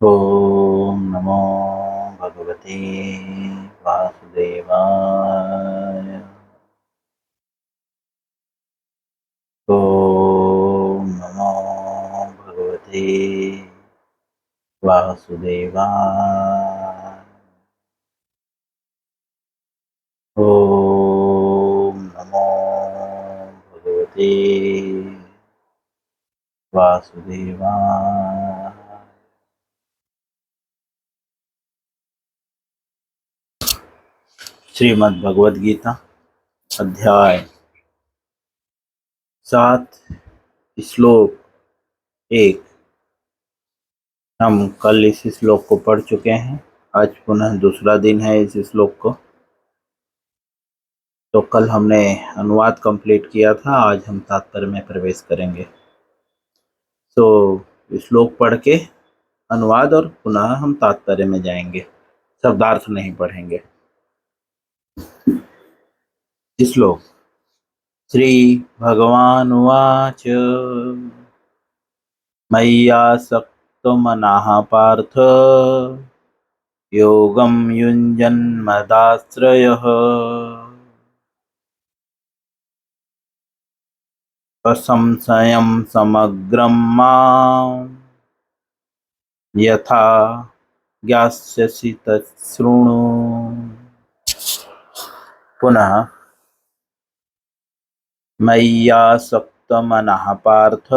ओम नमो भगवते वासुदेवाय। ओम नमो भगवते वासुदेवाय। ओम नमो भगवते वासुदेवाय। श्रीमद् भगवद गीता अध्याय 7 श्लोक 1। हम कल इस श्लोक को पढ़ चुके हैं। आज पुनः दूसरा दिन है इस श्लोक को। तो कल हमने अनुवाद कंप्लीट किया था, आज हम तात्पर्य में प्रवेश करेंगे। तो श्लोक पढ़ के अनुवाद और पुनः हम तात्पर्य में जाएंगे, शब्दार्थ नहीं पढ़ेंगे। श्लोक। श्री भगवानुवाच मय्यासक्तमनः पार्थ योगं युञ्जन्मदाश्रयः असंशयं समग्रं मां यथा ज्ञास्यसि तच्छृणु। पुनः मय्यासक्तमनः पार्थ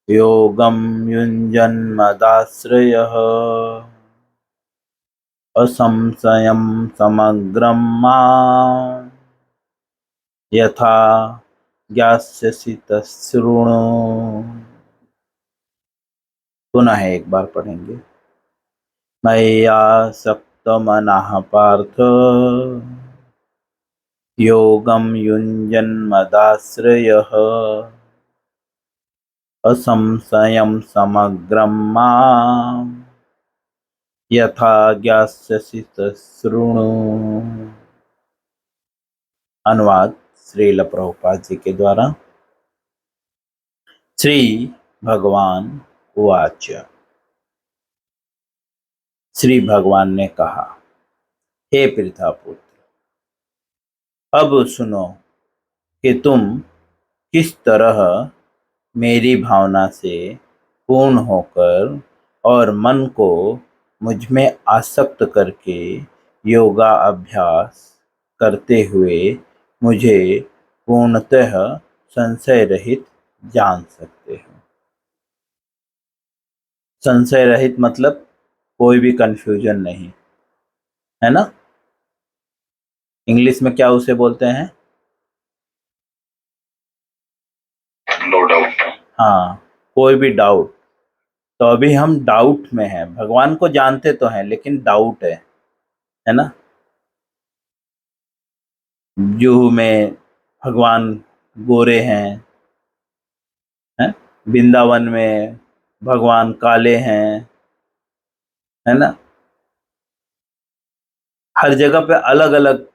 योगं युञ्जन्मदाश्रयः असंशयं समग्रं मां यथा ज्ञास्यसि तच्छृणु। पुनः एक बार पढ़ेंगे। मय्यासक्तमनः पार्थ योगं युञ्जन्मदाश्रयः असंशयं समग्रं मां यथा ज्ञास्यसि तच्छृणु। अनुवाद श्रील प्रभुपाद जी के द्वारा। श्री भगवान उवाच। श्री भगवान ने कहा, हे पृथापुत्र, अब सुनो कि तुम किस तरह मेरी भावना से पूर्ण होकर और मन को मुझ में आसक्त करके योगा अभ्यास करते हुए मुझे पूर्णतः संशय रहित जान सकते हो। संशय रहित मतलब कोई भी कंफ्यूजन नहीं, है ना। इंग्लिश में क्या उसे बोलते हैं? No doubt. हाँ, कोई भी डाउट। तो अभी हम डाउट में हैं। भगवान को जानते तो हैं लेकिन डाउट है ना। जुहू में भगवान गोरे हैं, है? वृंदावन में भगवान काले हैं, है ना। हर जगह पे अलग अलग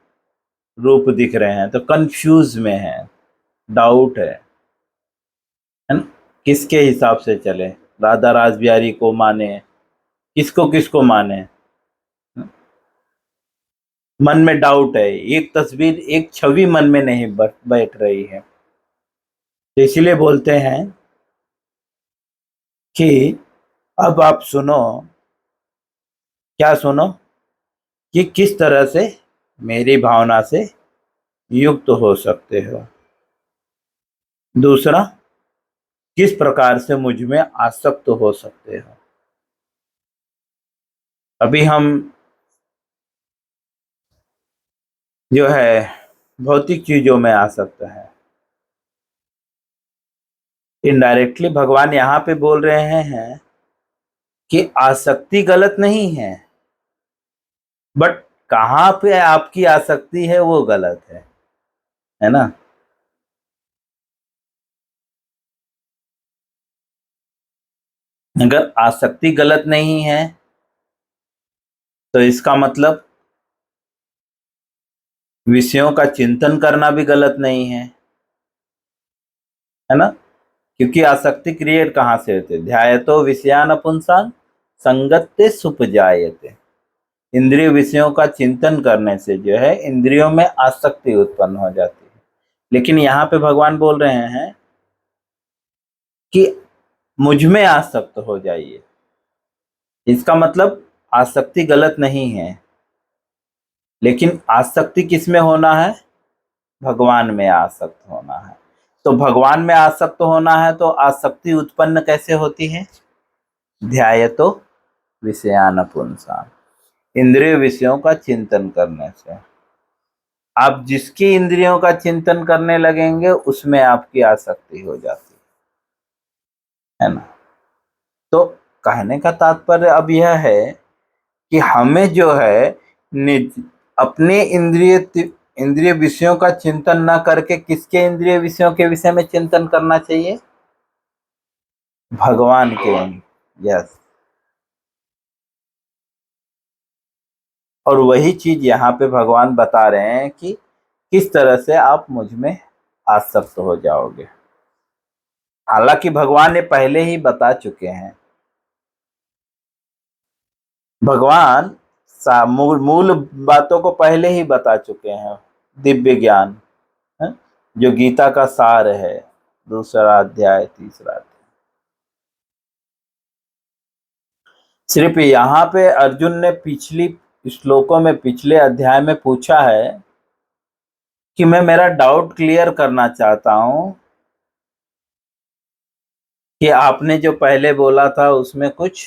रूप दिख रहे हैं, तो कंफ्यूज में है, डाउट है ना। किसके हिसाब से चले, राधा रासबिहारी को माने, किसको किसको माने। मन में डाउट है, एक तस्वीर एक छवि मन में नहीं बैठ रही है। तो इसलिए बोलते हैं कि अब आप सुनो। क्या सुनो? कि किस तरह से मेरी भावना से युक्त हो सकते हो। दूसरा, किस प्रकार से मुझ में आसक्त हो सकते हो। अभी हम जो है भौतिक चीजों में आसक्त है। इनडायरेक्टली भगवान यहाँ पे बोल रहे हैं कि आसक्ति गलत नहीं है, बट कहाँ पे आपकी आसक्ति है वो गलत है ना। अगर आसक्ति गलत नहीं है तो इसका मतलब विषयों का चिंतन करना भी गलत नहीं है ना। क्योंकि आसक्ति क्रिएट कहाँ से होते? ध्यायतो विषयान पुंसान संगत्ते सुपजायते। इंद्रिय विषयों का चिंतन करने से जो है इंद्रियों में आसक्ति उत्पन्न हो जाती है। लेकिन यहाँ पे भगवान बोल रहे हैं कि मुझ में आसक्त हो जाइए। इसका मतलब आसक्ति गलत नहीं है, लेकिन आसक्ति किस में होना है? भगवान में आसक्त होना है। तो भगवान में आसक्त होना है तो आसक्ति उत्पन्न कैसे होती है? ध्यायतो विषयान पुंसान, इंद्रिय विषयों का चिंतन करने से। आप जिसकी इंद्रियों का चिंतन करने लगेंगे उसमें आपकी आसक्ति हो जाती है ना। तो कहने का तात्पर्य अब यह है कि हमें जो है अपने इंद्रिय विषयों का चिंतन न करके किसके इंद्रिय विषयों के विषय में चिंतन करना चाहिए? भगवान के। यस। और वही चीज यहाँ पे भगवान बता रहे हैं कि किस तरह से आप मुझ में आसक्त हो जाओगे। हालांकि भगवान ने पहले ही बता चुके हैं। भगवान मूल बातों को पहले ही बता चुके हैं। दिव्य ज्ञान है? जो गीता का सार है, 2रा अध्याय 3रा अध्याय। सिर्फ यहाँ पे अर्जुन ने पिछली श्लोकों में, पिछले अध्याय में पूछा है कि मैं मेरा डाउट क्लियर करना चाहता हूं कि आपने जो पहले बोला था उसमें कुछ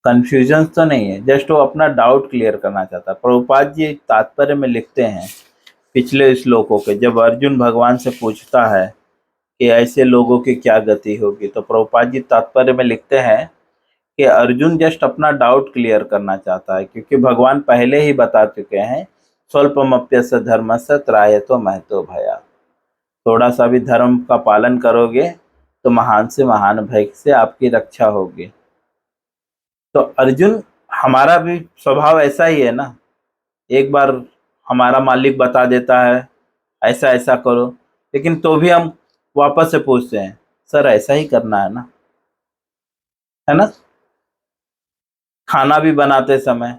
कंफ्यूजन तो नहीं है। जस्ट वो अपना डाउट क्लियर करना चाहता है। प्रभुपाद जी तात्पर्य में लिखते हैं पिछले श्लोकों के, जब अर्जुन भगवान से पूछता है कि ऐसे लोगों की क्या गति होगी, तो प्रभुपाद जी तात्पर्य में लिखते हैं कि अर्जुन जस्ट अपना डाउट क्लियर करना चाहता है, क्योंकि भगवान पहले ही बता चुके हैं स्वल्पमप्यस्य धर्मस्य त्रायतो महतो भया। थोड़ा सा भी धर्म का पालन करोगे तो महान से महान भय से आपकी रक्षा होगी। तो अर्जुन, हमारा भी स्वभाव ऐसा ही है ना। एक बार हमारा मालिक बता देता है ऐसा ऐसा करो, लेकिन तो भी हम वापस से पूछते हैं सर ऐसा ही करना है ना। खाना भी बनाते समय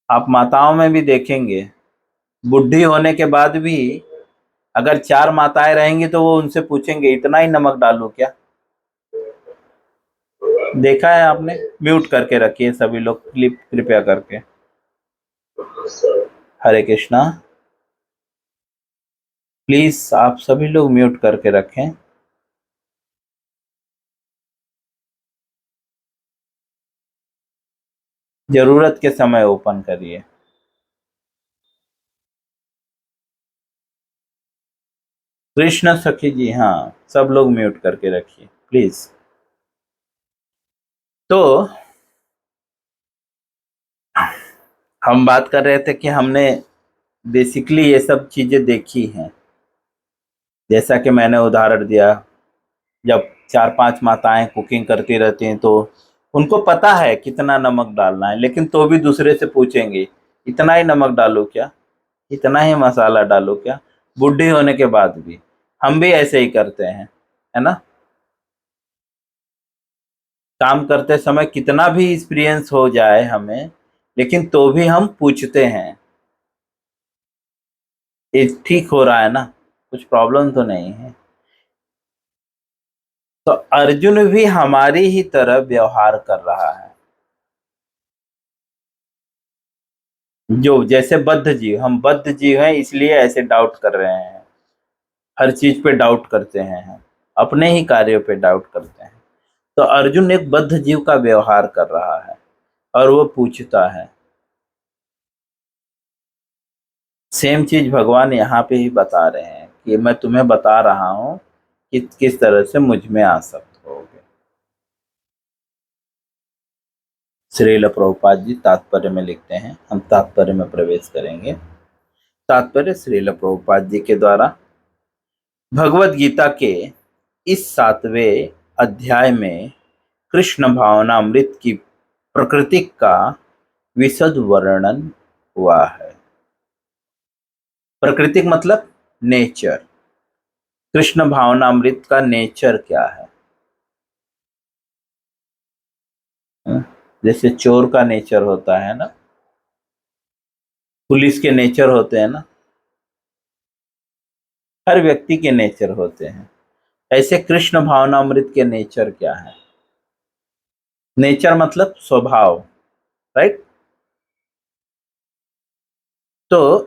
आप माताओं में भी देखेंगे, बुढ़ी होने के बाद भी अगर 4 माताएं रहेंगी तो वो उनसे पूछेंगे इतना ही नमक डालूं क्या? देखा है आपने? म्यूट करके रखिए सभी लोग क्लिप कृपया करके। हरे कृष्णा। प्लीज आप सभी लोग म्यूट करके रखें। जरूरत के समय ओपन करिए। कृष्ण सखी जी, हाँ, सब लोग म्यूट करके रखिए प्लीज। तो हम बात कर रहे थे कि हमने बेसिकली ये सब चीजें देखी हैं। जैसा कि मैंने उदाहरण दिया, जब 4-5 माताएं कुकिंग करती रहती हैं तो उनको पता है कितना नमक डालना है, लेकिन तो भी दूसरे से पूछेंगे इतना ही नमक डालो क्या, इतना ही मसाला डालो क्या। बूढ़ी होने के बाद भी हम भी ऐसे ही करते हैं, है ना। काम करते समय कितना भी एक्सपीरियंस हो जाए हमें, लेकिन तो भी हम पूछते हैं ये ठीक हो रहा है ना, कुछ प्रॉब्लम तो नहीं है। तो अर्जुन भी हमारी ही तरह व्यवहार कर रहा है। जो जैसे बद्ध जीव, हम बद्ध जीव हैं इसलिए ऐसे डाउट कर रहे हैं, हर चीज पे डाउट करते हैं हम, अपने ही कार्यों पे डाउट करते हैं। तो अर्जुन एक बद्ध जीव का व्यवहार कर रहा है और वो पूछता है। सेम चीज भगवान यहाँ पे ही बता रहे हैं कि मैं तुम्हें बता रहा हूँ कि किस तरह से मुझ में आसक्त होगे। श्रील प्रभुपाद जी तात्पर्य में लिखते हैं, हम तात्पर्य में प्रवेश करेंगे। तात्पर्य श्रील प्रभुपाद जी के द्वारा भगवत गीता के इस 7वें अध्याय में कृष्ण भावनामृत की प्रकृति का विशद वर्णन हुआ है। प्राकृतिक मतलब नेचर, कृष्ण भावनामृत का नेचर क्या है? जैसे चोर का नेचर होता है ना, पुलिस के नेचर होते हैं ना, हर व्यक्ति के नेचर होते हैं, ऐसे कृष्ण भावनामृत के नेचर क्या है? नेचर मतलब स्वभाव, राइट? तो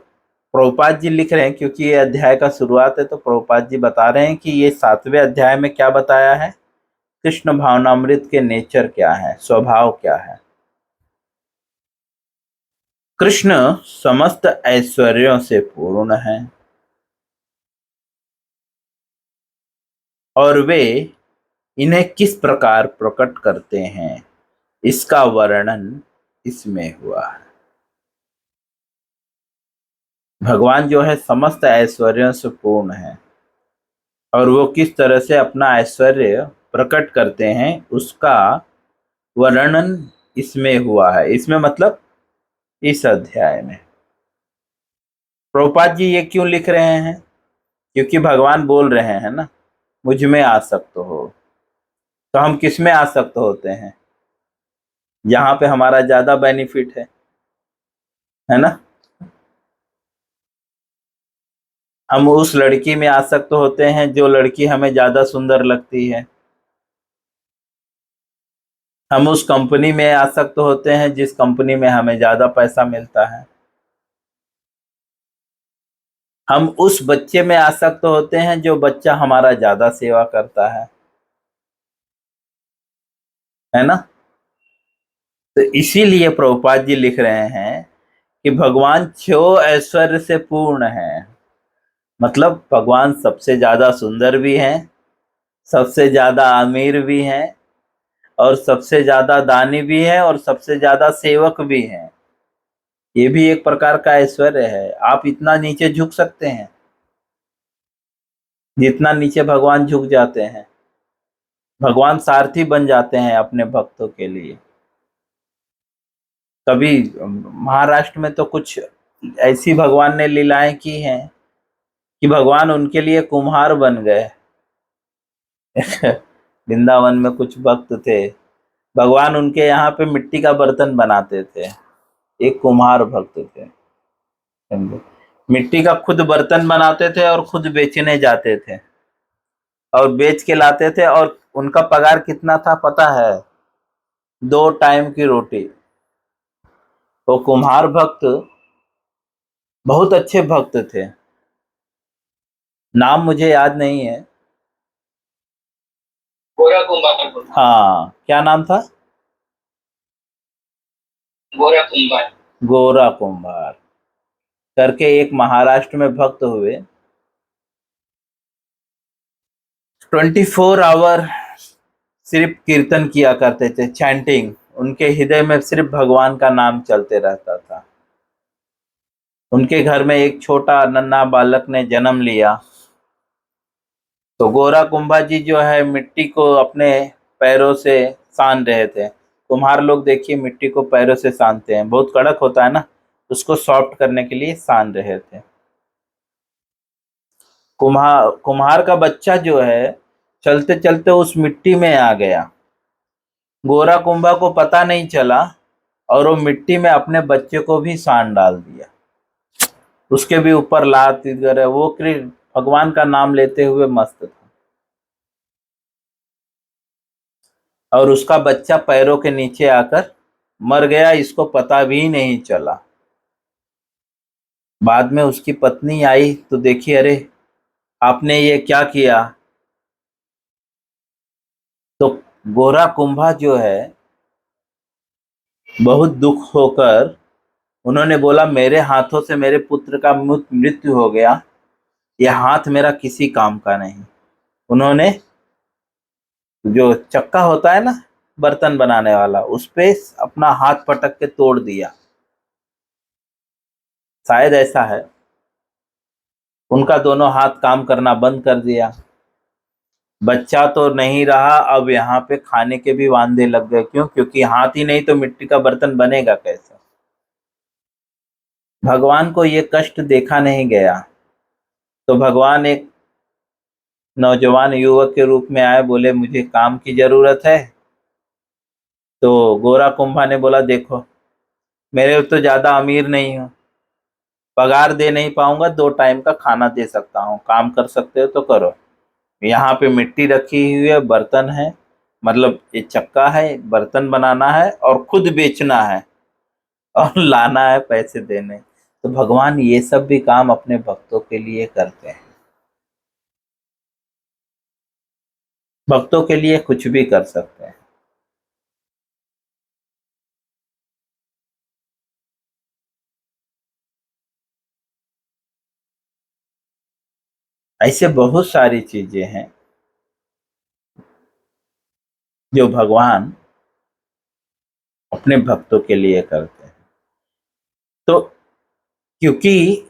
प्रभुपाद जी लिख रहे हैं, क्योंकि ये अध्याय का शुरुआत है, तो प्रभुपाद जी बता रहे हैं कि ये 7वें अध्याय में क्या बताया है, कृष्ण भावनामृत के नेचर क्या है, स्वभाव क्या है। कृष्ण समस्त ऐश्वर्यों से पूर्ण है और वे इन्हें किस प्रकार प्रकट करते हैं, इसका वर्णन इसमें हुआ है। भगवान जो है समस्त ऐश्वर्यों से पूर्ण है और वो किस तरह से अपना ऐश्वर्य प्रकट करते हैं उसका वर्णन इसमें हुआ है। इसमें मतलब इस अध्याय में। प्रभुपाद जी ये क्यों लिख रहे हैं? क्योंकि भगवान बोल रहे हैं ना, मुझ में आसक्त हो। तो हम किस में आसक्त होते हैं? जहां पे हमारा ज्यादा बेनिफिट है ना। हम उस लड़की में आसक्त होते हैं जो लड़की हमें ज्यादा सुंदर लगती है। हम उस कंपनी में आसक्त होते हैं जिस कंपनी में हमें ज्यादा पैसा मिलता है। हम उस बच्चे में आसक्त होते हैं जो बच्चा हमारा ज्यादा सेवा करता है ना। तो इसीलिए प्रभुपाद जी लिख रहे हैं कि भगवान छो ऐश्वर्य से पूर्ण है। मतलब भगवान सबसे ज्यादा सुंदर भी हैं, सबसे ज्यादा अमीर भी हैं और सबसे ज्यादा दानी भी है और सबसे ज्यादा सेवक भी हैं। ये भी एक प्रकार का ऐश्वर्य है। आप इतना नीचे झुक सकते हैं जितना नीचे भगवान झुक जाते हैं। भगवान सारथी बन जाते हैं अपने भक्तों के लिए। कभी महाराष्ट्र में तो कुछ ऐसी भगवान ने लीलाएं की हैं कि भगवान उनके लिए कुम्हार बन गए। वृंदावन में कुछ भक्त थे, भगवान उनके यहाँ पे मिट्टी का बर्तन बनाते थे। एक कुम्हार भक्त थे, समझे? मिट्टी का खुद बर्तन बनाते थे और खुद बेचने जाते थे और बेच के लाते थे। और उनका पगार कितना था पता है? 2 टाइम की रोटी। वो कुम्हार भक्त बहुत अच्छे भक्त थे, नाम मुझे याद नहीं है। गोरा कुंभार। हाँ, क्या नाम था? गोरा कुंभार। गोरा कुंभार करके एक महाराष्ट्र में भक्त हुए। 24 आवर सिर्फ कीर्तन किया करते थे, चैंटिंग। उनके हृदय में सिर्फ भगवान का नाम चलते रहता था। उनके घर में एक छोटा नन्हा बालक ने जन्म लिया। तो गोरा कुंभा जी जो है मिट्टी को अपने पैरों से सान रहे थे। कुम्हार लोग देखिए मिट्टी को पैरों से सानते हैं, बहुत कड़क होता है ना, उसको सॉफ्ट करने के लिए सान रहे थे। कुम्हार का बच्चा जो है चलते चलते उस मिट्टी में आ गया। गोरा कुंभा को पता नहीं चला और वो मिट्टी में अपने बच्चे को भी सान डाल दिया। उसके भी ऊपर लात वगैरह। वो कृष्ण भगवान का नाम लेते हुए मस्त था और उसका बच्चा पैरों के नीचे आकर मर गया, इसको पता भी नहीं चला। बाद में उसकी पत्नी आई तो देखी, अरे आपने ये क्या किया? तो गोरा कुंभा जो है बहुत दुख होकर उन्होंने बोला, मेरे हाथों से मेरे पुत्र का मृत्यु हो गया, यह हाथ मेरा किसी काम का नहीं। उन्होंने जो चक्का होता है ना बर्तन बनाने वाला, उस पे अपना हाथ पटक के तोड़ दिया। शायद ऐसा है, उनका दोनों हाथ काम करना बंद कर दिया। बच्चा तो नहीं रहा, अब यहाँ पे खाने के भी वांदे लग गए। क्यों? क्योंकि हाथ ही नहीं तो मिट्टी का बर्तन बनेगा कैसे? भगवान को ये कष्ट देखा नहीं गया। तो भगवान एक नौजवान युवक के रूप में आए, बोले मुझे काम की जरूरत है। तो गोरा कुंभा ने बोला देखो, मेरे तो ज्यादा अमीर नहीं हूँ, पगार दे नहीं पाऊंगा, 2 टाइम का खाना दे सकता हूँ, काम कर सकते हो तो करो। यहाँ पे मिट्टी रखी हुई है, बर्तन है, मतलब ये चक्का है, बर्तन बनाना है और खुद बेचना है और लाना है पैसे देने। तो भगवान ये सब भी काम अपने भक्तों के लिए करते हैं। भक्तों के लिए कुछ भी कर सकते हैं। ऐसे बहुत सारी चीजें हैं जो भगवान अपने भक्तों के लिए करते हैं। तो क्योंकि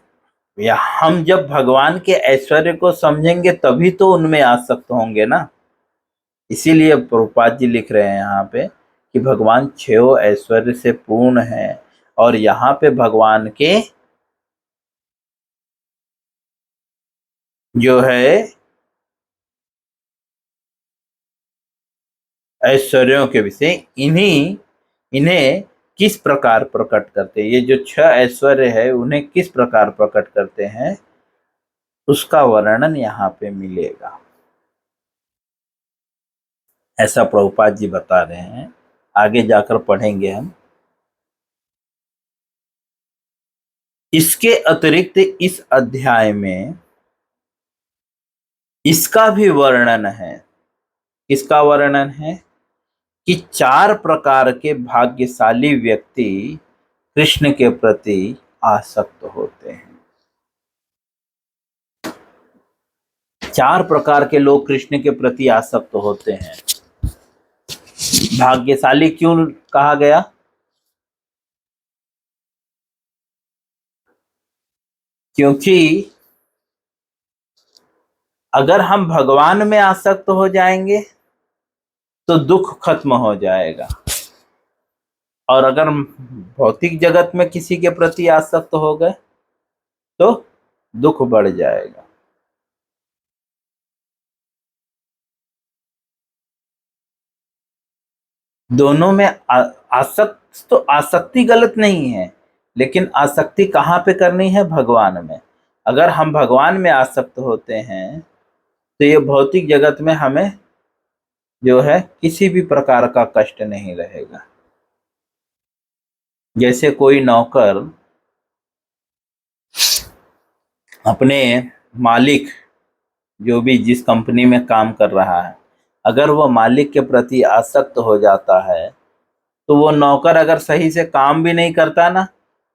या हम जब भगवान के ऐश्वर्य को समझेंगे तभी तो उनमें आसक्त होंगे ना। इसीलिए प्रभुपाद जी लिख रहे हैं यहाँ पे कि भगवान छह ऐश्वर्य से पूर्ण है, और यहाँ पे भगवान के जो है ऐश्वर्यों के विषय इन्हें किस प्रकार प्रकट करते हैं, ये जो 6 ऐश्वर्य है उन्हें किस प्रकार प्रकट करते हैं, उसका वर्णन यहाँ पे मिलेगा। ऐसा प्रभुपाद जी बता रहे हैं, आगे जाकर पढ़ेंगे हम। इसके अतिरिक्त इस अध्याय में इसका भी वर्णन है। किसका वर्णन है? कि 4 प्रकार के भाग्यशाली व्यक्ति कृष्ण के प्रति आसक्त होते हैं। 4 प्रकार के लोग कृष्ण के प्रति आसक्त होते हैं। भाग्यशाली क्यों कहा गया? क्योंकि अगर हम भगवान में आसक्त हो जाएंगे तो दुख खत्म हो जाएगा, और अगर भौतिक जगत में किसी के प्रति आसक्त हो गए तो दुख बढ़ जाएगा। दोनों में आसक्त, तो आसक्ति गलत नहीं है, लेकिन आसक्ति कहाँ पे करनी है? भगवान में। अगर हम भगवान में आसक्त होते हैं तो ये भौतिक जगत में हमें जो है किसी भी प्रकार का कष्ट नहीं रहेगा। जैसे कोई नौकर अपने मालिक, जो भी जिस कंपनी में काम कर रहा है, अगर वो मालिक के प्रति आसक्त हो जाता है तो वो नौकर अगर सही से काम भी नहीं करता ना,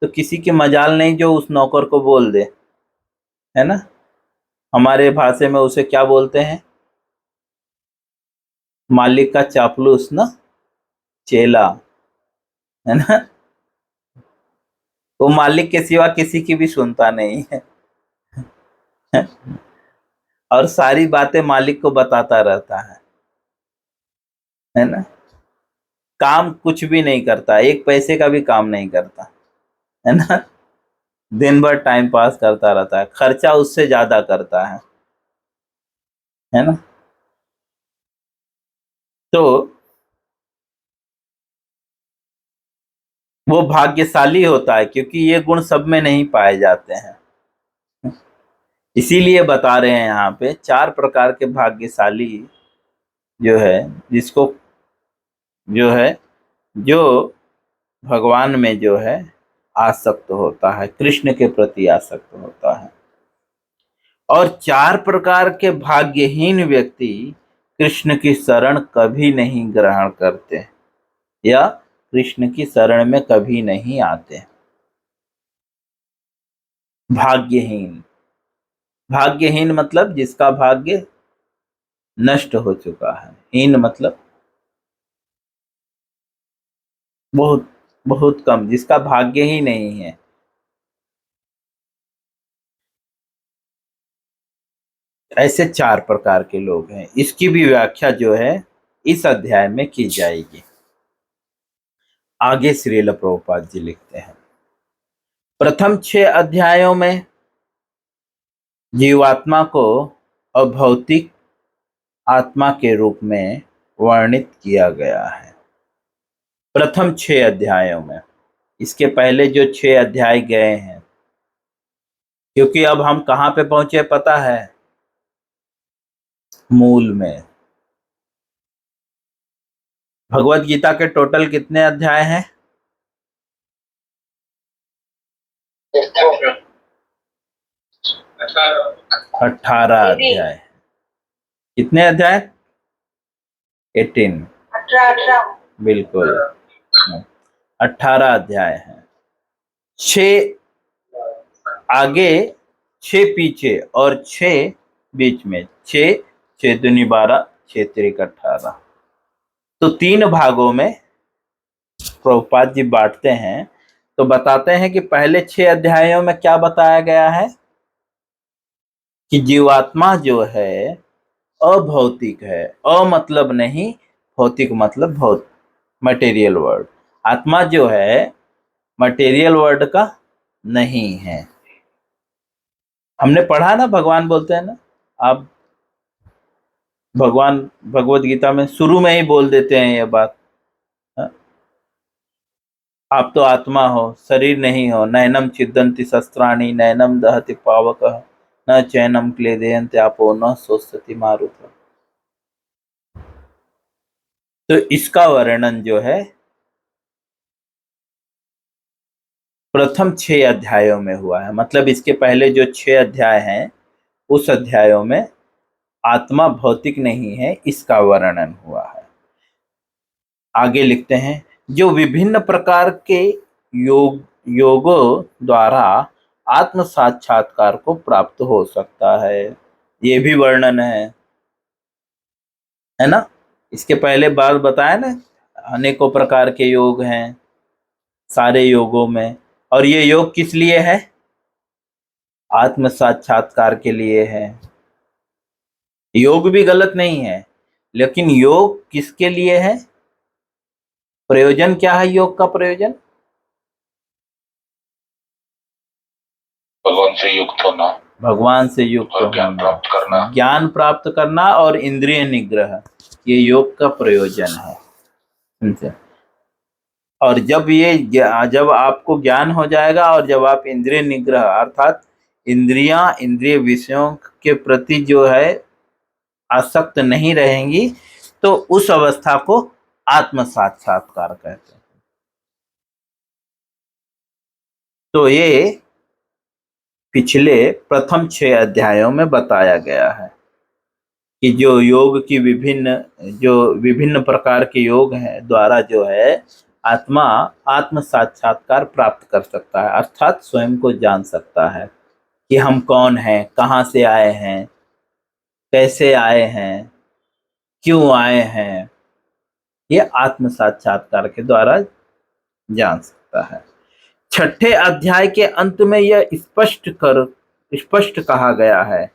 तो किसी की मजाल नहीं जो उस नौकर को बोल दे, है ना। हमारे भाषा में उसे क्या बोलते हैं? मालिक का चापलूस ना, चेला, है ना। वो मालिक के सिवा किसी की भी सुनता नहीं है और सारी बातें मालिक को बताता रहता है ना। काम कुछ भी नहीं करता, 1 पैसे का भी काम नहीं करता, है ना। दिन भर टाइम पास करता रहता है, खर्चा उससे ज्यादा करता है ना। तो वो भाग्यशाली होता है, क्योंकि ये गुण सब में नहीं पाए जाते हैं। इसीलिए बता रहे हैं यहाँ पे 4 प्रकार के भाग्यशाली जो है, जिसको जो है, जो भगवान में जो है आसक्त होता है, कृष्ण के प्रति आसक्त होता है। और 4 प्रकार के भाग्यहीन व्यक्ति कृष्ण की शरण कभी नहीं ग्रहण करते, या कृष्ण की शरण में कभी नहीं आते। भाग्यहीन, भाग्यहीन मतलब जिसका भाग्य नष्ट हो चुका है। हीन मतलब बहुत बहुत कम, जिसका भाग्य ही नहीं है। ऐसे 4 प्रकार के लोग हैं। इसकी भी व्याख्या जो है इस अध्याय में की जाएगी। आगे श्रील प्रभुपाद जी लिखते हैं, प्रथम 6 अध्यायों में जीवात्मा को अभौतिक आत्मा के रूप में वर्णित किया गया है प्रथम 6 अध्यायों में। इसके पहले जो 6 अध्याय गए हैं, क्योंकि अब हम कहाँ पे पहुंचे पता है? मूल में। भगवत गीता के टोटल कितने अध्याय हैं? 18 अध्याय। कितने अध्याय? 18। बिल्कुल, 18 अध्याय हैं। 6 आगे, 6 पीछे और 6 बीच में। 6 6 दूनी 12, 6 त्रिक 18। तो 3 भागों में प्रभुपाद जी बांटते हैं। तो बताते हैं कि पहले 6 अध्यायों में क्या बताया गया है कि जीवात्मा जो है अभौतिक है। मतलब नहीं, भौतिक मतलब भौतिक, मटेरियल वर्ड। आत्मा जो है मटेरियल वर्ड का नहीं है। हमने पढ़ा ना, भगवान बोलते हैं ना, आप भगवान भगवत गीता में शुरू में ही बोल देते हैं ये बात। आप तो आत्मा हो, शरीर नहीं हो। नैनम छिदन्ति शस्त्राणि, नैनम दहति पावकः, न चैनम क्लेदयन्ति आपो, न शोषयति मारुतः। तो इसका वर्णन जो है प्रथम 6 अध्यायों में हुआ है। मतलब इसके पहले जो 6 अध्याय हैं, उस अध्यायों में आत्मा भौतिक नहीं है, इसका वर्णन हुआ है। आगे लिखते हैं, जो विभिन्न प्रकार के योगों द्वारा आत्म साक्षात्कार को प्राप्त हो सकता है, ये भी वर्णन है ना। इसके पहले बात बताया ना, अनेकों प्रकार के योग हैं सारे योगों में। और ये योग किस लिए है? आत्म साक्षात्कार के लिए है। योग भी गलत नहीं है, लेकिन योग किसके लिए है? प्रयोजन क्या है योग का? प्रयोजन भगवान से युक्त होना, भगवान से युक्त और ज्ञान होना, प्राप्त करना, ज्ञान प्राप्त करना और इंद्रिय निग्रह, ये योग का प्रयोजन है। समझे? और जब आपको ज्ञान हो जाएगा और जब आप इंद्रिय निग्रह अर्थात इंद्रिय विषयों के प्रति जो है आसक्त नहीं रहेंगी, तो उस अवस्था को आत्म साक्षात्कार कहते हैं। तो ये पिछले प्रथम 6 अध्यायों में बताया गया है कि जो योग की विभिन्न प्रकार के योग हैं द्वारा जो है आत्मा आत्म साक्षात्कार प्राप्त कर सकता है, अर्थात स्वयं को जान सकता है कि हम कौन हैं, कहाँ से आए हैं, कैसे आए हैं, क्यों आए हैं। ये आत्म साक्षात्कार के द्वारा जान सकता है। 6ठे अध्याय के अंत में यह स्पष्ट कहा गया है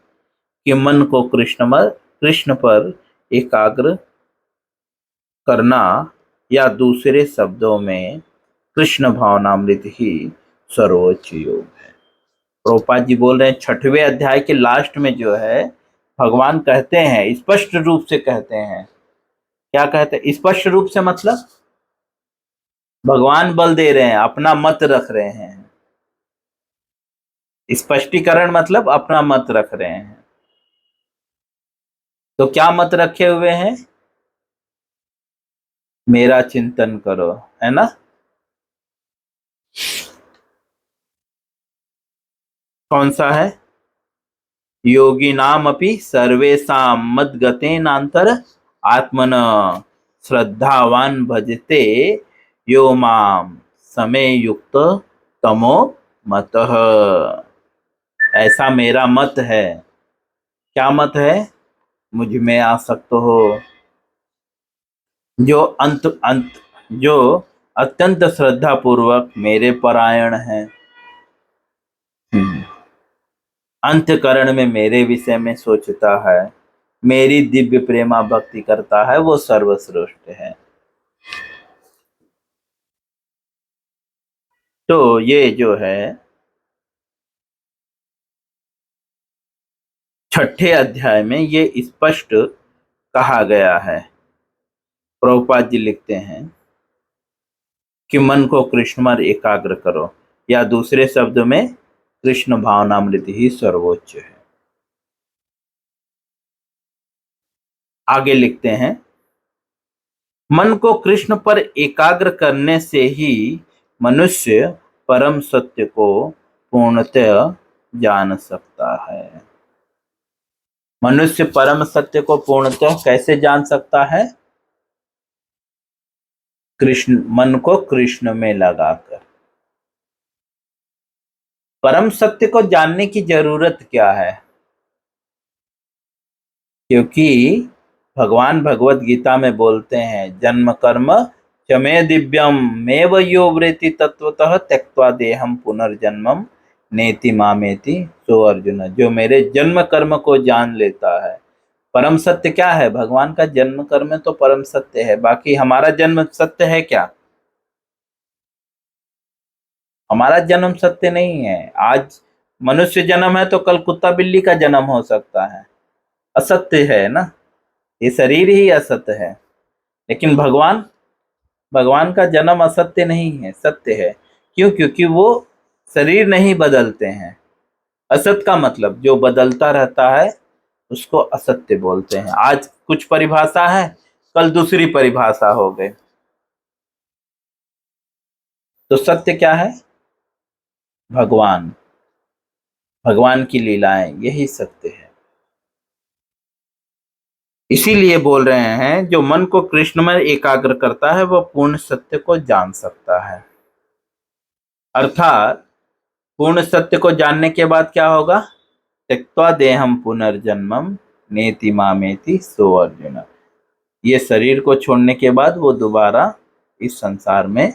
कि मन को कृष्ण पर एकाग्र करना, या दूसरे शब्दों में कृष्ण भावनामृत ही सर्वोच्च योग है। प्रभुपाद जी बोल रहे हैं 6वें अध्याय के लास्ट में जो है भगवान कहते हैं, स्पष्ट रूप से कहते हैं। क्या कहते हैं स्पष्ट रूप से? मतलब भगवान बल दे रहे हैं, अपना मत रख रहे हैं। स्पष्टीकरण मतलब अपना मत रख रहे हैं। तो क्या मत रखे हुए हैं? मेरा चिंतन करो, है ना। कौन सा है? योगिनामपि सर्वेषां मद्गतेनान्तर आत्मन श्रद्धावान भजते यो माम समय युक्त तमो मतः। ऐसा मेरा मत है। क्या मत है? मुझ में आसक्त हो, जो अंत अंत जो अत्यंत श्रद्धा पूर्वक मेरे परायण है, अंतकरण में मेरे विषय में सोचता है, मेरी दिव्य प्रेमा भक्ति करता है, वो सर्वश्रेष्ठ है। तो ये जो है 6ठे अध्याय में ये स्पष्ट कहा गया है। प्रभुपाद जी लिखते हैं कि मन को कृष्णमय एकाग्र करो, या दूसरे शब्द में कृष्ण भावनामृत ही सर्वोच्च है। आगे लिखते हैं, मन को कृष्ण पर एकाग्र करने से ही मनुष्य परम सत्य को पूर्णतः जान सकता है। मनुष्य परम सत्य को पूर्णतः कैसे जान सकता है? कृष्ण, मन को कृष्ण में लगाकर। परम सत्य को जानने की जरूरत क्या है? क्योंकि भगवान भगवत गीता में बोलते हैं, जन्म कर्म चमे दिव्यम मेव यो वृत्ति तत्वतः त्यक्त्वा देहम पुनर्जन्मम नेति मामेति सो अर्जुन। जो मेरे जन्म कर्म को जान लेता है। परम सत्य क्या है? भगवान का जन्म कर्म तो परम सत्य है, बाकी हमारा जन्म सत्य है क्या? हमारा जन्म सत्य नहीं है। आज मनुष्य जन्म है तो कल कुत्ता बिल्ली का जन्म हो सकता है, असत्य है ना, ये शरीर ही असत्य है। लेकिन भगवान, भगवान का जन्म असत्य नहीं है, सत्य है। क्यों? क्योंकि वो शरीर नहीं बदलते हैं। असत का मतलब जो बदलता रहता है उसको असत्य बोलते हैं। आज कुछ परिभाषा है, कल दूसरी परिभाषा हो गई। तो सत्य क्या है? भगवान, भगवान की लीलाएं, यही सत्य है। इसीलिए बोल रहे हैं, जो मन को कृष्ण में एकाग्र करता है वह पूर्ण सत्य को जान सकता है। अर्थात पूर्ण सत्य को जानने के बाद क्या होगा? त्यक्त्वा देहम पुनर्जन्मम नेति मामेति सो अर्जुन। ये शरीर को छोड़ने के बाद वो दोबारा इस संसार में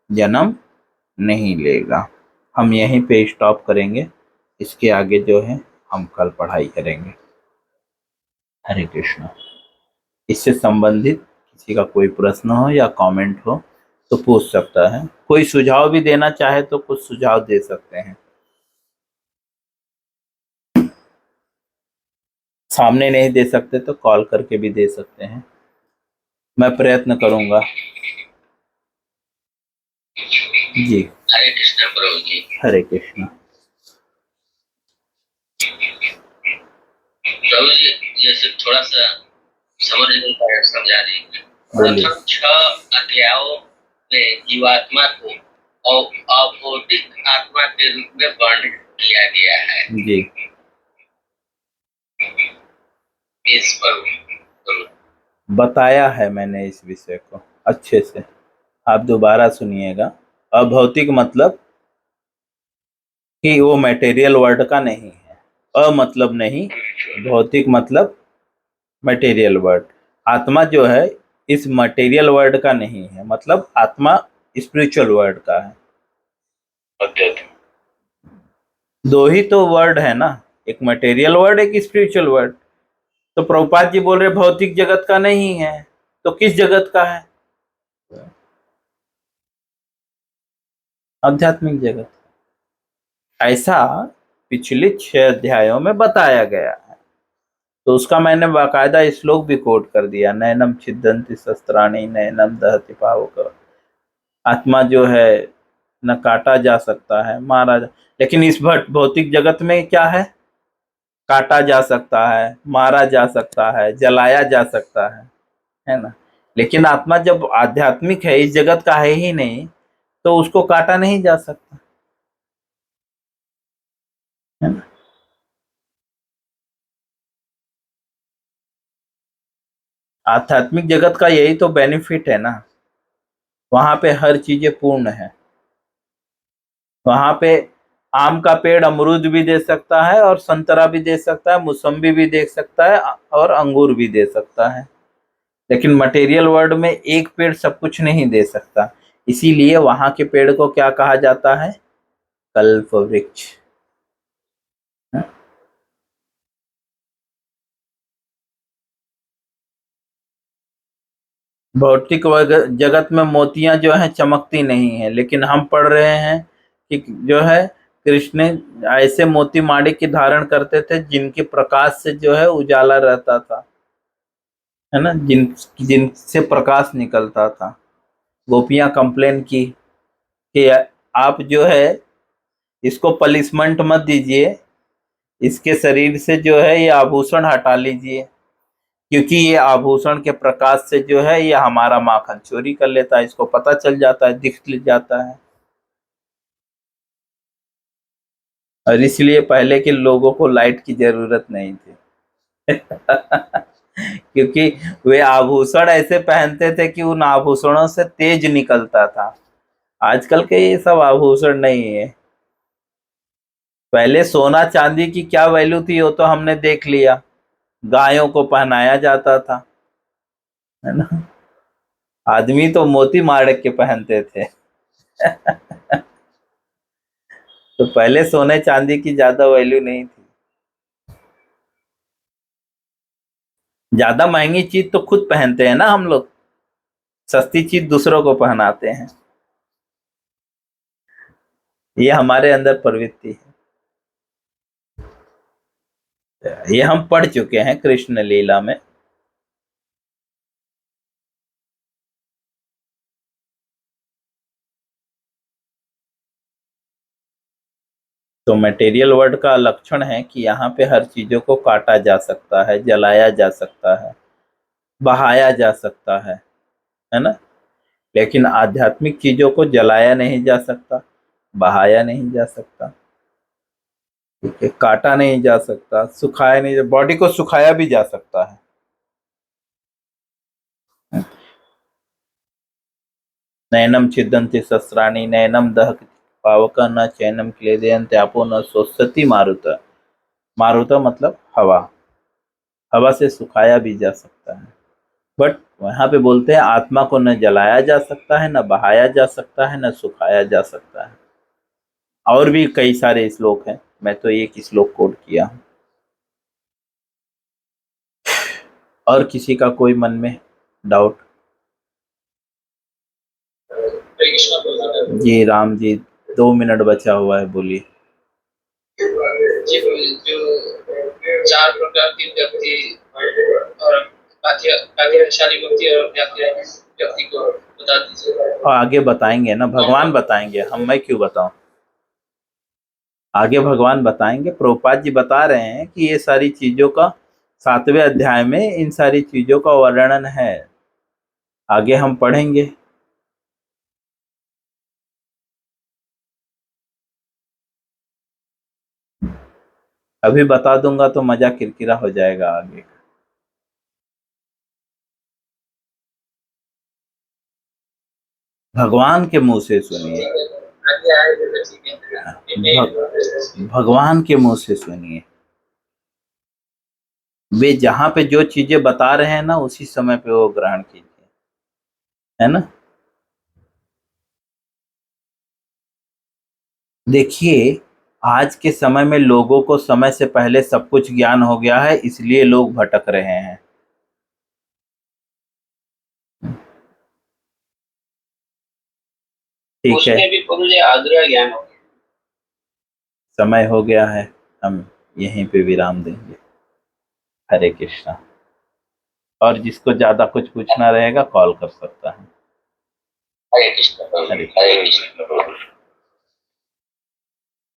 जन्म नहीं लेगा। हम यहीं पे स्टॉप करेंगे, इसके आगे जो है हम कल पढ़ाई करेंगे। हरे कृष्णा। इससे संबंधित किसी का कोई प्रश्न हो या कमेंट हो तो पूछ सकता है। कोई सुझाव भी देना चाहे तो कुछ सुझाव दे सकते हैं। सामने नहीं दे सकते तो कॉल करके भी दे सकते हैं, मैं प्रयत्न करूंगा। जी, हरे कृष्णा प्रभु जी। हरे कृष्णा प्रभु जी। जैसे थोड़ा सा समझ नहीं पाया, समझा दीजिए। प्रथम 6 अध्यायों में जीवात्मा को अभौतिक आत्मा के रूप में वर्णित किया गया है। जी, इस पर बताया है मैंने इस विषय को अच्छे से, आप दोबारा सुनिएगा। अभौतिक मतलब कि वो मटेरियल वर्ल्ड का नहीं है। अ मतलब नहीं, भौतिक मतलब मटेरियल वर्ल्ड। आत्मा जो है इस मटेरियल वर्ल्ड का नहीं है, मतलब आत्मा स्पिरिचुअल वर्ल्ड का है। दो ही तो वर्ड है ना, एक मटेरियल वर्ड, एक स्पिरिचुअल वर्ड। तो प्रभुपाद जी बोल रहे भौतिक जगत का नहीं है, तो किस जगत का है? आध्यात्मिक जगत। ऐसा पिछले 6 अध्यायों में बताया गया है, तो उसका मैंने बाकायदा श्लोक भी कोट कर दिया। नैनम छिदन्ति शस्त्राणि नैनम दहति पावक। आत्मा जो है न काटा जा सकता है, मारा जा, लेकिन इस भौतिक जगत में क्या है? काटा जा सकता है, मारा जा सकता है, जलाया जा सकता है ना। लेकिन आत्मा जब आध्यात्मिक है, इस जगत का है ही नहीं, तो उसको काटा नहीं जा सकता, है ना। आध्यात्मिक जगत का यही तो बेनिफिट है ना, वहां पे हर चीजें पूर्ण है। वहां पे आम का पेड़ अमरूद भी दे सकता है और संतरा भी दे सकता है, मौसम्बी भी दे सकता है और अंगूर भी दे सकता है। लेकिन मटेरियल वर्ल्ड में एक पेड़ सब कुछ नहीं दे सकता। इसीलिए वहां के पेड़ को क्या कहा जाता है? कल्प वृक्ष। भौतिक जगत में मोतियां जो है चमकती नहीं है, लेकिन हम पढ़ रहे हैं कि जो है कृष्ण ऐसे मोती माणिक्य धारण करते थे जिनके प्रकाश से जो है उजाला रहता था, है ना, जिनसे प्रकाश निकलता था। गोपियां कंप्लेन की कि आप जो है इसको पनिशमेंट मत दीजिए, इसके शरीर से जो है ये आभूषण हटा लीजिए, क्योंकि ये आभूषण के प्रकाश से जो है ये हमारा माखन चोरी कर लेता है, इसको पता चल जाता है, दिख जाता है। और इसलिए पहले के लोगों को लाइट की जरूरत नहीं थी। क्योंकि वे आभूषण ऐसे पहनते थे कि उन आभूषणों से तेज निकलता था। आजकल के ये सब आभूषण नहीं है। पहले सोना चांदी की क्या वैल्यू थी वो तो हमने देख लिया, गायों को पहनाया जाता था, है ना। आदमी तो मोती माणिक्य के पहनते थे। तो पहले सोने चांदी की ज्यादा वैल्यू नहीं थी। ज्यादा महंगी चीज तो खुद पहनते हैं ना हम लोग, सस्ती चीज दूसरों को पहनाते हैं। ये हमारे अंदर प्रवृत्ति है, ये हम पढ़ चुके हैं कृष्ण लीला में। तो मटेरियल वर्ल्ड का लक्षण है कि यहाँ पे हर चीजों को काटा जा सकता है, जलाया जा सकता है, बहाया जा सकता है ना। लेकिन आध्यात्मिक चीजों को जलाया नहीं जा सकता, बहाया नहीं जा सकता, ठीक है, काटा नहीं जा सकता, सुखाया नहीं जा, बॉडी को सुखाया भी जा सकता है। नैनम छिदन्ति शस्त्राणि नैनम दहति पावक न चैनम क्लेदयन्ति आपो न शोषति मारुत। मारुत मतलब हवा, हवा से सुखाया भी जा सकता है। बट वहां पे बोलते हैं आत्मा को न जलाया जा सकता है, न बहाया जा सकता है, न सुखाया जा सकता है। और भी कई सारे श्लोक हैं, मैं तो एक श्लोक कोट किया हूं। और किसी का कोई मन में डाउट? जी राम जी, 2 मिनट बचा हुआ है, बोलिए। जो 4 प्रकार की व्यक्ति और भाग्यशाली व्यक्ति और व्यक्ति को बता दीजिए। और आगे बताएंगे ना, भगवान बताएंगे, मैं क्यों बताऊं। आगे भगवान बताएंगे। प्रभुपाद जी बता रहे हैं कि ये सारी चीजों का 7वें अध्याय में इन सारी चीजों का वर्णन है, आगे हम पढ़ेंगे। अभी बता दूंगा तो मजा किरकिरा हो जाएगा आगे। भगवान के मुंह से सुनिए, भगवान के मुंह से सुनिए। वे जहां पे जो चीजें बता रहे हैं ना उसी समय पे वो ग्रहण कीजिए, है ना। देखिए, आज के समय में लोगों को समय से पहले सब कुछ ज्ञान हो गया है, इसलिए लोग भटक रहे हैं। ठीक है, भी मुझे आग्रह ज्ञान हो गया। समय हो गया है, हम यहीं पे विराम देंगे। हरे कृष्णा। और जिसको ज्यादा कुछ पूछना रहेगा कॉल कर सकता है। हरे कृष्ण। हरे कृष्ण।